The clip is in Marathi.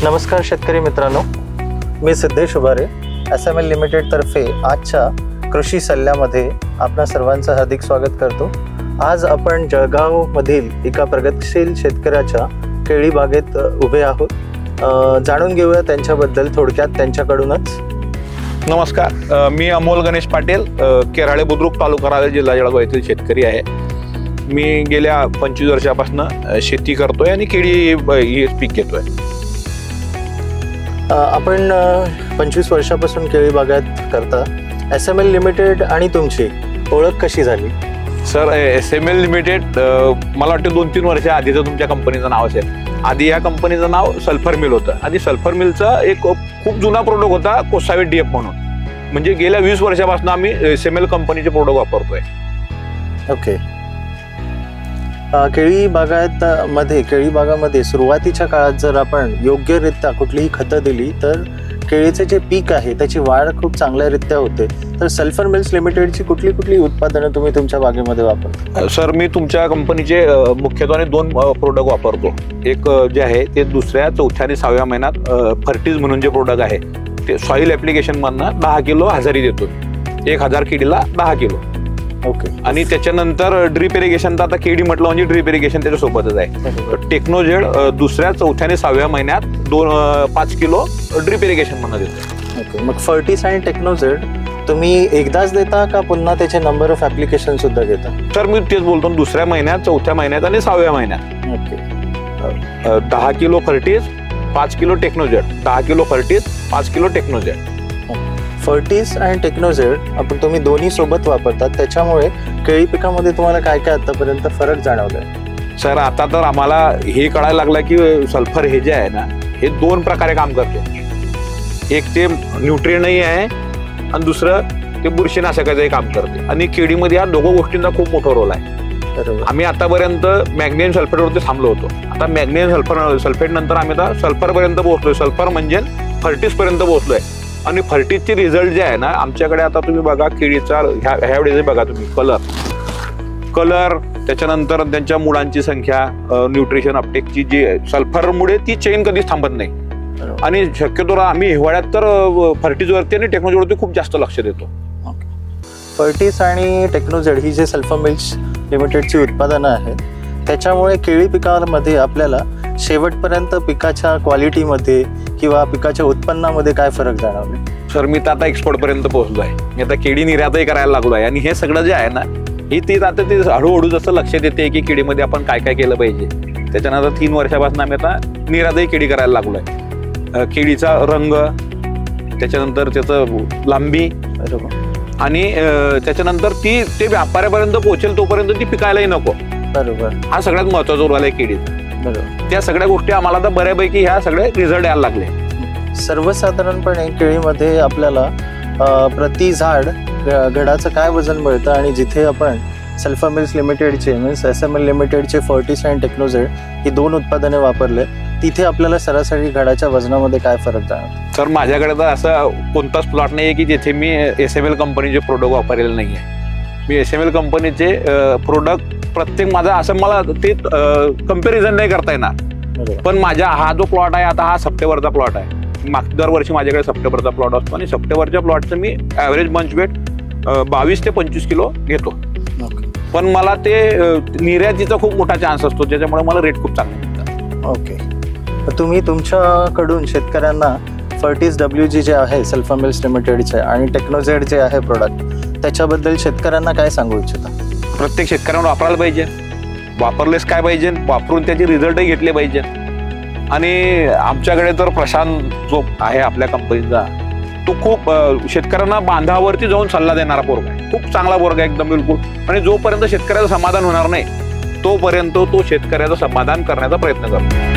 नमस्कार शेतकरी मित्रांनो, मी सिद्धेश उभारे SML लिमिटेड तर्फे आजच्या कृषी सल्ल्यामध्ये आपणा सर्वांचं हार्दिक स्वागत करतो। आज आपण जळगाव मधील एका प्रगतशील शेतकऱ्याच्या केळी बागेत उभे आहोत। जाणून घेऊया त्यांच्याबद्दल थोडक्यात त्यांच्याकडूनच। नमस्कार, मी अमोल गणेश पाटील, केराळे बुद्रुक तालुका रावेर जिल्हा जळगाव येथील शेतकरी आहे। मी गेल्या 25 वर्षापासून शेती करतोय आणि केळी हे पीक घेतोय। आपण 25 वर्षापासून केळी बागायत करता। SML लिमिटेड आणि तुमची ओळख कशी झाली? सर, SML लिमिटेड मला वाटतं 2-3 वर्ष आधीचं तुमच्या कंपनीचं नाव असेल। आधी या कंपनीचं नाव सल्फर मिल होतं आणि सल्फर मिलचा एक खूप जुना प्रोडक्ट होता कोसावी DF म्हणून। म्हणजे गेल्या 20 वर्षापासून आम्ही SML कंपनीचे प्रोडक्ट वापरतोय। ओके। केळी बागामध्ये सुरुवातीच्या काळात जर आपण योग्यरित्या कुठलीही खतं दिली तर केळीचे जे पीक आहे त्याची वाढ खूप चांगल्यारित्या होते। तर सल्फर मिल्स लिमिटेडची कुठली उत्पादनं तुम्ही तुमच्या बागेमध्ये वापरता? सर, मी तुमच्या कंपनीचे मुख्यत्वे 2 प्रोडक्ट वापरतो। एक जे आहे ते दुसऱ्या, चौथ्या आणि 6व्या महिन्यात फर्टिज म्हणून जे प्रोडक्ट आहे ते सॉइल ॲप्लिकेशन मधनं 10 किलो हजारी देतो। 1000 केळीला 10 किलो। ओके। आणि त्याच्यानंतर ड्रीप इरिगेशन, तर आता केळी म्हटलं म्हणजे ड्रीप इरिगेशन त्याच्यासोबतच आहे। टेक्नोजेड दुसऱ्या, चौथ्या आणि 6व्या महिन्यात 5 किलो ड्रीप इरिगेशन म्हणून देतो। ओके। मग फर्टिस आणि टेक्नोजेड तुम्ही एकदाच देता का पुन्हा त्याचे नंबर ऑफ ॲप्लिकेशन सुद्धा घेता? सर, मी तेच बोलतो, दुसऱ्या महिन्यात, चौथ्या महिन्यात आणि 6व्या महिन्यात। ओके। 10 किलो फर्टिस, 5 किलो टेक्नोजेड। 10 किलो फर्टिस, 5 किलो टेक्नोजेड। फर्टिस आणि टेक्नोजेड तुम्ही दोन्ही सोबत वापरतात, त्याच्यामुळे केळी पिकामध्ये तुम्हाला काय आतापर्यंत फरक जाणवलाय? सर, आता तर आम्हाला हे कळायला लागलं की सल्फर हे जे आहे ना, हे 2 प्रकारे काम करते। एक ते न्यूट्रिएंटही आहे आणि दुसरं ते बुरशीनाशकाचंही काम करते। आणि केळीमध्ये या दोघं गोष्टींचा खूप मोठा रोल आहे। आम्ही आतापर्यंत मॅग्नेशियम सल्फेटवरती थांबलो होतो। आता मॅग्नेशियम सल्फेट नंतर आम्ही आता सल्फर पर्यंत पोहोचलोय। सल्फर म्हणजे फर्टिस पर्यंत पोहोचलोय। आणि फर्टिसचे रिझल्ट जे आहे ना, आमच्याकडे आता तुम्ही बघा केळीचा ह्या वेळेस बघा तुम्ही कलर, त्याच्यानंतर त्यांच्या मुळांची संख्या, न्यूट्रिशन अपटेकची जी सल्फरमुळे ती चेन कधीच थांबत नाही। आणि शक्यतो आम्ही हिवाळ्यात तर फर्टिसवरती आणि टेक्नॉलॉजीवरती खूप जास्त लक्ष देतो। फर्टिस आणि टेक्नोजेड ही जे सल्फर मिल्स लिमिटेडची उत्पादनं आहेत त्याच्यामुळे केळी पिकामध्ये आपल्याला शेवटपर्यंत पिकाच्या क्वालिटीमध्ये किंवा पिकाच्या उत्पन्नामध्ये काय फरक जाणवले? सर, मी तर आता एक्सपोर्ट पर्यंत पोहोचलो आहे। मी आता केळी निर्यातही करायला लागलो आहे। आणि हे सगळं जे आहे ना, हे आता ते हळूहळू जसं लक्ष देते की केळीमध्ये आपण काय काय केलं पाहिजे। त्याच्यानंतर 3 वर्षापासून आम्ही आता निर्यातही केळी करायला लागलो आहे। केळीचा रंग, त्याच्यानंतर त्याचं लांबी, आणि त्याच्यानंतर ते व्यापाऱ्यापर्यंत पोहोचेल तोपर्यंत ती पिकायलाही नको। बरोबर। हा सगळ्यात महत्त्वाचा रोल आहे केळीचा। बरोबर। त्या सगळ्या गोष्टी आम्हाला तर बऱ्यापैकी ह्या सगळे रिझल्ट यायला लागले। सर्वसाधारणपणे केळीमध्ये आपल्याला प्रति झाड घडाचं काय वजन मिळतं आणि जिथे आपण सल्फर मिल्स लिमिटेडचे मीन्स SML लिमिटेडचे फर्टिस आणि टेक्नोजेड ही 2 उत्पादने वापरले तिथे आपल्याला सरासरी घडाच्या वजनामध्ये काय फरक जाणवतो? सर, माझ्याकडे तर असं कोणताच प्लॉट नाही आहे की जिथे मी SML कंपनीचे प्रोडक्ट वापरलेले नाही आहे। मी SML कंपनीचे प्रोडक्ट प्रत्येक माझा असं मला ते कम्पॅरिझन नाही करता येणार। पण माझा हा जो प्लॉट आहे आता, हा सप्टेंबरचा प्लॉट आहे। दरवर्षी माझ्याकडे सप्टेंबरचा प्लॉट असतो आणि सप्टेंबरच्या प्लॉटचं मी ॲव्हरेज बंच वेट 22 ते 25 किलो घेतो। पण मला ते निर्यातीचा खूप मोठा चान्स असतो, ज्याच्यामुळे मला रेट खूप चांगले मिळतात। ओके। तुम्ही तुमच्याकडून शेतकऱ्यांना फर्टिस WG जे आहे सल्फर मिल्स लिमिटेडचे आणि टेक्नोजेड जे आहे प्रोडक्ट त्याच्याबद्दल शेतकऱ्यांना काय सांगू इच्छिता? प्रत्येक शेतकऱ्यांना वापरायला पाहिजे। वापरलेच काय पाहिजे, वापरून त्याचे रिझल्टही घेतले पाहिजे। आणि आमच्याकडे तर प्रशांत जो आहे आपल्या कंपनीचा, तो खूप शेतकऱ्यांना बांधावरती जाऊन सल्ला देणारा पोरगा आहे। खूप चांगला पोरगा एकदम बिलकुल। आणि जोपर्यंत शेतकऱ्याचं समाधान होणार नाही तोपर्यंत तो शेतकऱ्याचं समाधान करण्याचा प्रयत्न करतो।